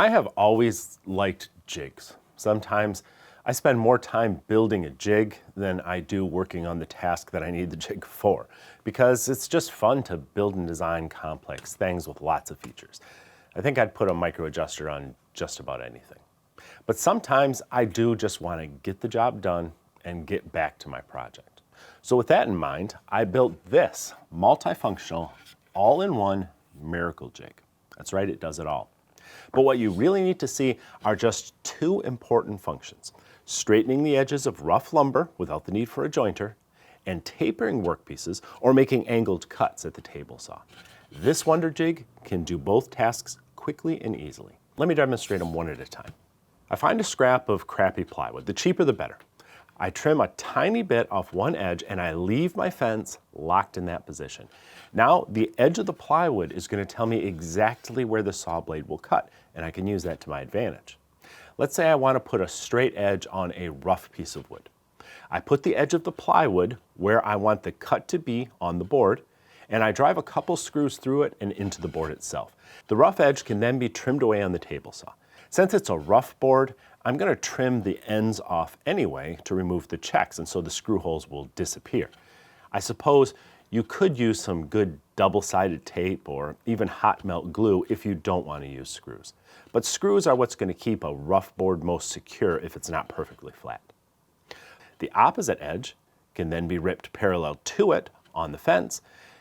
I have always liked jigs. Sometimes I spend more time building a jig than I do working on the task that I need the jig for, because it's just fun to build and design complex things with lots of features. I think I'd put a micro adjuster on just about anything. But sometimes I do just want to get the job done and get back to my project. So with that in mind, I built this multifunctional, all-in-one miracle jig. That's right, it does it all. But what you really need to see are just two important functions: straightening the edges of rough lumber without the need for a jointer, and tapering workpieces or making angled cuts at the table saw. This wonder jig can do both tasks quickly and easily. Let me demonstrate them one at a time. I find a scrap of crappy plywood. The cheaper the better. I trim a tiny bit off one edge and I leave my fence locked in that position. Now the edge of the plywood is going to tell me exactly where the saw blade will cut, and I can use that to my advantage. Let's say I want to put a straight edge on a rough piece of wood. I put the edge of the plywood where I want the cut to be on the board, and I drive a couple screws through it and into the board itself. The rough edge can then be trimmed away on the table saw. Since it's a rough board, I'm going to trim the ends off anyway to remove the checks, and so the screw holes will disappear. I suppose you could use some good double-sided tape or even hot melt glue if you don't want to use screws. But screws are what's going to keep a rough board most secure if it's not perfectly flat. The opposite edge can then be ripped parallel to it on the fence,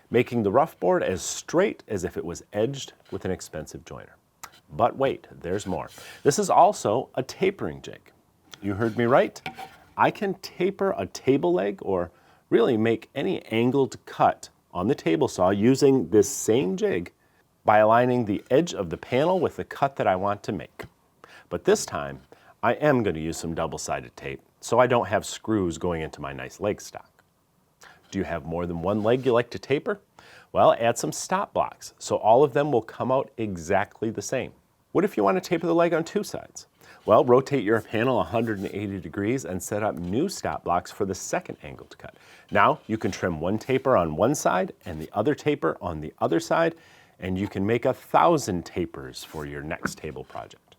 making the rough board as straight as if it was edged with an expensive joiner. But wait, there's more. This is also a tapering jig. You heard me right. I can taper a table leg, or really make any angled cut on the table saw using this same jig by aligning the edge of the panel with the cut that I want to make. But this time, I am going to use some double-sided tape so I don't have screws going into my nice leg stock. Do you have more than one leg you like to taper? Well, add some stop blocks so all of them will come out exactly the same. What if you want to taper the leg on two sides? Well, rotate your panel 180 degrees and set up new stop blocks for the second angled cut. Now you can trim one taper on one side and the other taper on the other side, and you can make 1,000 tapers for your next table project.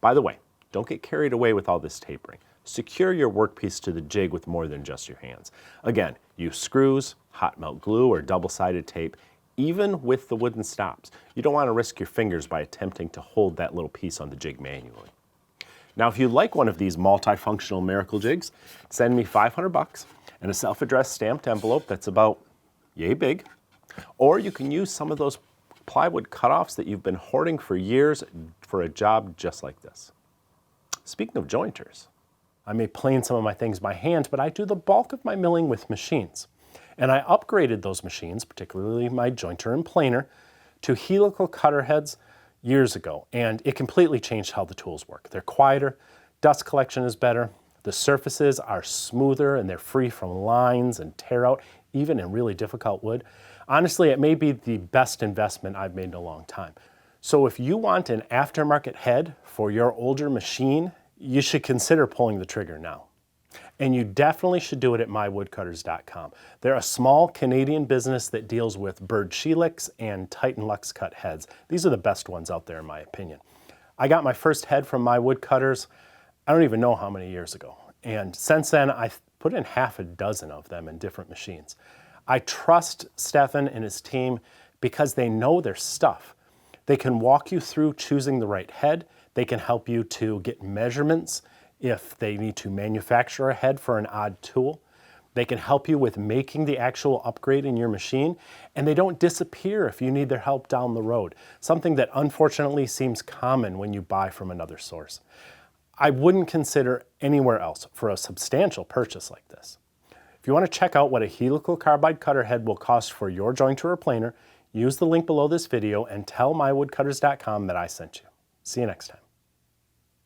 By the way, don't get carried away with all this tapering. Secure your workpiece to the jig with more than just your hands. Again, use screws, hot melt glue, or double-sided tape, even with the wooden stops. You don't want to risk your fingers by attempting to hold that little piece on the jig manually. Now, if you like one of these multifunctional miracle jigs, send me $500 and a self-addressed stamped envelope that's about yay big. Or you can use some of those plywood cutoffs that you've been hoarding for years for a job just like this. Speaking of jointers, I may plane some of my things by hand, but I do the bulk of my milling with machines. And I upgraded those machines, particularly my jointer and planer, to helical cutter heads years ago, and it completely changed how the tools work. They're quieter, dust collection is better, the surfaces are smoother, and they're free from lines and tear out, even in really difficult wood. Honestly, it may be the best investment I've made in a long time. So if you want an aftermarket head for your older machine, you should consider pulling the trigger now. And you definitely should do it at mywoodcutters.com. They're a small Canadian business that deals with Bird Shelix and Titan Lux cut heads. These are the best ones out there in my opinion. I got my first head from My Woodcutters, I don't even know how many years ago. And since then, I've put in half a dozen of them in different machines. I trust Stefan and his team because they know their stuff. They can walk you through choosing the right head. They can help you to get measurements if they need to manufacture a head for an odd tool. They can help you with making the actual upgrade in your machine, and they don't disappear if you need their help down the road, something that unfortunately seems common when you buy from another source. I wouldn't consider anywhere else for a substantial purchase like this. If you want to check out what a helical carbide cutter head will cost for your jointer or planer, use the link below this video and tell mywoodcutters.com that I sent you. See you next time.